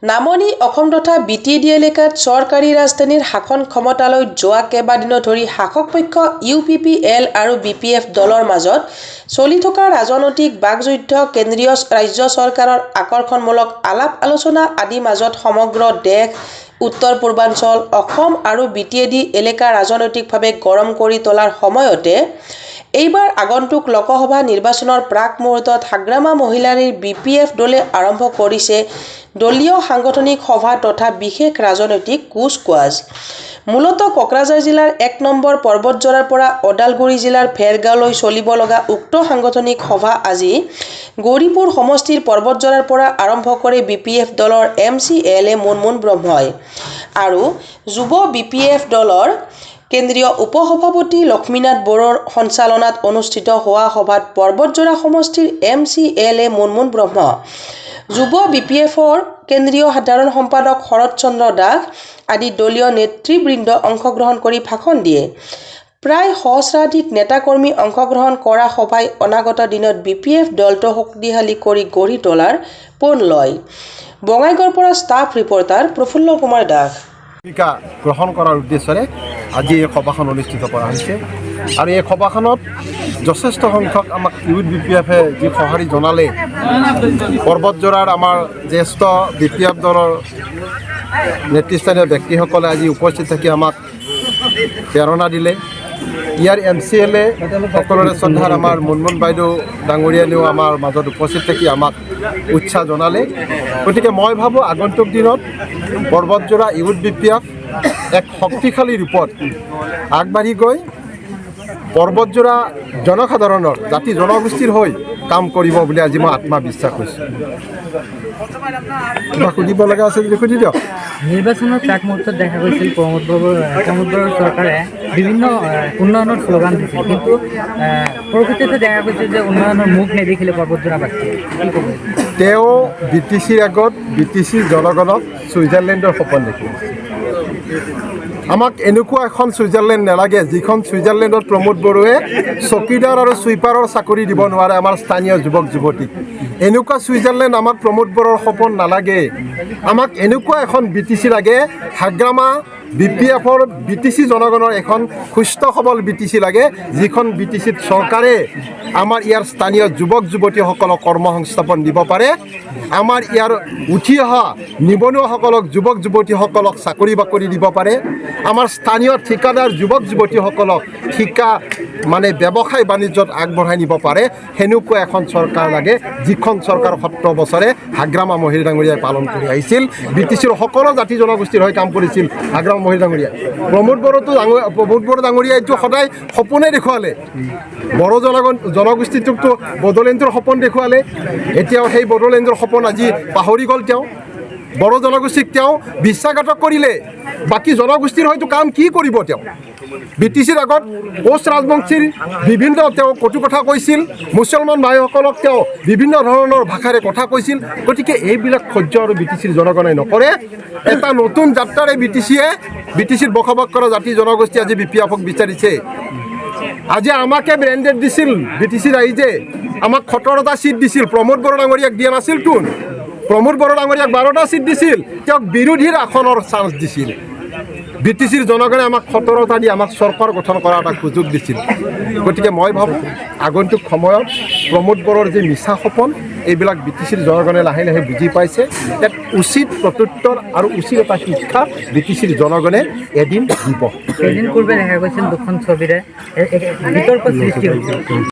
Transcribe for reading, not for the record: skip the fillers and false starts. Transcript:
নামনি অসম তথা বিটিডি এলেকাত চৰকাৰী ৰাজধানীৰ শাসন ক্ষমতালৈ যোৱা কেইবাদিন ধৰি শাসক পক্ষ ইউপিপিএল আৰু বিপিএফ দলৰ মাজত চলি থকা ৰাজনৈতিক বাকযুদ্ধ কেন্দ্ৰীয় ৰাজ্য চৰকাৰৰ আকৰ্ষণমূলক আলাপ আলোচনা আদি মাজত সমগ্ৰ দেশ উত্তৰ পূৰ্বাঞ্চল অসম আৰু বিটিডি এলেকা ৰাজনৈতিকভাৱে গৰম কৰি তোলাৰ সময়তে এইবাৰ আগন্তুক লোকসভা নিৰ্বাচনৰ প্ৰাক মুহূৰ্তত হাগ্ৰামা মহিলাৰীৰ বিপিএফ দলে আৰম্ভ কৰিছে দলীয় সাংগঠনিক সভা তথা বিশেষ ৰাজনৈতিক কুচকাৱাজ। মূলতঃ কোকৰাঝাৰ জিলাৰ ১ নম্বৰ পৰ্বতজৰাৰ পৰা ওদালগুৰি জিলাৰ ভেৰগাঁওলৈ চলিব লগা উক্ত সাংগঠনিক সভা আজি গৌৰীপুৰ সমষ্টিৰ পৰ্বতজৰাৰ পৰা আৰম্ভ কৰে বিপিএফ দলৰ MCLA মুনমুন ব্ৰহ্মই আৰু যুৱ বিপিএফ দলৰ কেন্দ্ৰীয় উপসভাপতি লক্ষ্মীনাথ বড়োৰ সঞ্চালনাত অনুষ্ঠিত হোৱা সভাত পৰ্বতজৰা সমষ্টিৰ MCLA মুনমুন ব্ৰহ্ম, যুৱ বিপিএফৰ কেন্দ্ৰীয় সাধাৰণ সম্পাদক শৰৎ চন্দ্ৰ দাস আদি দলীয় নেতৃবৃন্দ অংশগ্ৰহণ কৰি ভাষণ দিয়ে। প্ৰায় সহস্ৰাধিক নেতাকৰ্মী অংশগ্ৰহণ কৰা সভাই অনাগত দিনত বিপিএফ দলটো শক্তিশালী কৰি গঢ়ি তোলাৰ পোন লয়। বঙাইগাঁৱৰ পৰা ষ্টাফ ৰিপৰ্টাৰ প্ৰফুল্ল কুমাৰ দাস। ভূমিকা গ্ৰহণ কৰাৰ উদ্দেশ্যৰে আজি এই সভাখন অনুষ্ঠিত কৰা হৈছে আৰু এই সভাখনত যথেষ্ট সংখ্যক আমাক ইউথ বিপিএফে যি সঁহাৰি জনালে, পৰ্বতজৰাৰ আমাৰ জ্যেষ্ঠ বিপিএফ দলৰ নেতৃস্থানীয় ব্যক্তিসকলে আজি উপস্থিত থাকি আমাক প্ৰেৰণা দিলে। ইয়াৰ MCLA সকলোৰে শ্ৰদ্ধাৰ আমাৰ মুনমুন বাইদেউ ডাঙৰীয়ালেও আমাৰ মাজত উপস্থিত থাকি আমাক উৎসাহ জনালে। গতিকে মই ভাবোঁ আগন্তুক দিনত পৰ্বতজৰা ইউথ বিপিএফ এক শক্তিশালী ৰূপত আগবাঢ়ি গৈ পৰ্বতজৰা জনসাধাৰণৰ জাতি জনগোষ্ঠীৰ হৈ কাম কৰিব বুলি আজি মই আত্মবিশ্বাস কৰিছোঁ। কিবা সুধিব লগা আছে যদি সুধি দিয়ক। নিৰ্বাচনৰ প্ৰাক মুহূৰ্তত দেখা গৈছিল প্ৰমোদ বড়োৰ চৰকাৰে বিভিন্ন উন্নয়নৰ শ্লোগান দিছিল, কিন্তু প্ৰকৃততে দেখা গৈছিল যে উন্নয়নৰ মুখ নেদেখিলে পৰ্বতজৰাবাসী। তেওঁ BTCৰ আগত BTCৰ জনগণক ছুইজাৰলেণ্ডৰ সপোন দেখিছে। আমাক এনেকুৱা এখন ছুইজাৰলেণ্ড নালাগে যিখন ছুইজাৰলেণ্ডত প্ৰমোদ বড়োৱে চকীদাৰ আৰু চুইপাৰৰ চাকৰি দিব নোৱাৰে আমাৰ স্থানীয় যুৱক যুৱতীক। এনেকুৱা ছুইজাৰলেণ্ড আমাক প্ৰমোদ বড়োৰ সপোন নালাগে। আমাক এনেকুৱা এখন BTC লাগে, হাগ্ৰামা বিপিএফৰ BTC জনগণৰ এখন সুস্থ সবল BTC লাগে, যিখন BTCত চৰকাৰে আমাৰ ইয়াৰ স্থানীয় যুৱক যুৱতীসকলক কৰ্মসংস্থাপন দিব পাৰে, আমাৰ ইয়াৰ উঠি অহা নিবনুৱাসকলক যুৱক যুৱতীসকলক চাকৰি বাকৰি দিব পাৰে, আমাৰ স্থানীয় ঠিকাদাৰ যুৱক যুৱতীসকলক ঠিকা মানে ব্যৱসায় বাণিজ্যত আগবঢ়াই নিব পাৰে। সেনেকুৱা এখন চৰকাৰ লাগে, যিখন চৰকাৰ 17 বছৰে হাগ্ৰামা মহিলা ডাঙৰীয়াই পালন কৰি আহিছিল। BTCৰ সকলো জাতি জনগোষ্ঠীৰ হৈ কাম কৰিছিল হাগ্ৰামা মহিলা ডাঙৰীয়া। প্ৰমোদ বড়ো ডাঙৰীয়াইটো সদায় সপোনে দেখুৱালে, বড়ো জনগোষ্ঠীটোকতো বড়োলেণ্ডৰ সপোন দেখুৱালে। এতিয়াও সেই বড়োলেণ্ডৰ সপোন আজি পাহৰি গ'ল তেওঁ। বড়ো জনগোষ্ঠীক তেওঁ বিশ্বাসঘাতক কৰিলে, বাকী জনগোষ্ঠীৰ হয়তো কাম কি কৰিব তেওঁ। BTCৰ আগত কোচ ৰাজবংশীৰ বিভিন্ন তেওঁ কটু কথা কৈছিল, মুছলমান ভাইসকলক তেওঁ বিভিন্ন ধৰণৰ ভাষাৰে কথা কৈছিল। গতিকে এইবিলাক সহ্য আৰু BTCৰ জনগণে নকৰে। এটা নতুন যাত্ৰাৰে BTCৰ বসবাস কৰা জাতি জনগোষ্ঠী আজি বিপিএফক বিচাৰিছে। আজি আমাকে ব্ৰেণ্ডেড দিছিল BTC ৰাইজে, আমাক 17টা ছিট দিছিল, প্ৰমোদ বড়ো ডাঙৰীয়াক দিয়া নাছিলতো। প্ৰমোদ বড়ো ডাঙৰীয়াক 12টা ছিট দিছিল, তেওঁক বিৰোধীৰ আসনৰ চান্স দিছিল। BTCৰ জনগণে আমাক 17টা দি আমাক চৰকাৰ গঠন কৰাৰ এটা সুযোগ দিছিল। গতিকে মই ভাবোঁ আগন্তুক সময়ত প্ৰমোদ বড়োৰ যে মিছা সপোন, এইবিলাক BTCৰ জনগণে লাহে লাহে বুজি পাইছে। ইয়াত উচিত প্ৰত্যুত্তৰ আৰু উচিত এটা শিক্ষা BTCৰ জনগণে এদিন দিব। কেইদিন পূৰ্বে দেখা গৈছিল দুখন ছবিৰে বিতৰ্ক সৃষ্টি হৈছিল।